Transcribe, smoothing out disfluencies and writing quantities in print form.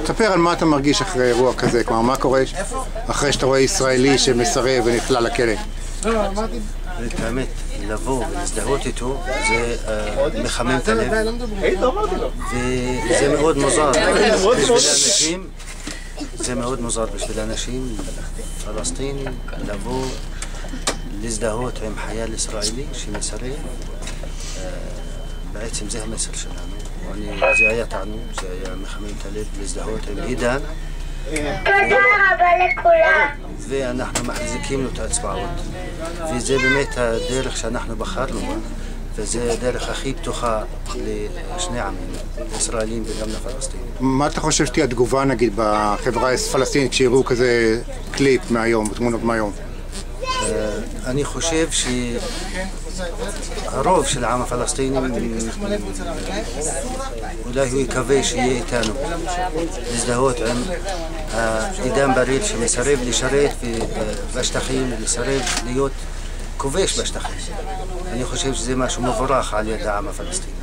תספר על מה אתה מרגיש אחרי אירוע כזה, כלומר מה קורה אחרי שאתה רואה ישראלי שמסרב ונכלל לכלא? את האמת, לבוא ולהזדהות איתו זה מחמם את הלב וזה מאוד מוזר בשביל אנשים, זה מאוד מוזר בשביל אנשים פלסטינים לבוא להזדהות עם חייל ישראלי שמסרב. בעצם זה המסר שלנו, זה היה תענוג, זה היה מחמם את הלב להזדהות עם עידן. תודה רבה לכולם. ואנחנו מחזיקים לו את האצבעות, וזה באמת הדרך שאנחנו בחרנו בה, וזה הדרך הכי פתוחה לשני עמים, לישראלים וגם לפלסטינים. מה אתה חושב שתהיה התגובה נגיד בחברה הפלסטינית כשיראו כזה קליפ מהיום, תמונות מהיום? אני חושב שהרוב של העם הפלסטיני אולי הוא יקווה שיהיה איתנו להזדהות עם עידן בריל שמסרב לשרת בשטחים, מסרב להיות כובש בשטחים. אני חושב שזה משהו מבורך על יד העם הפלסטיני.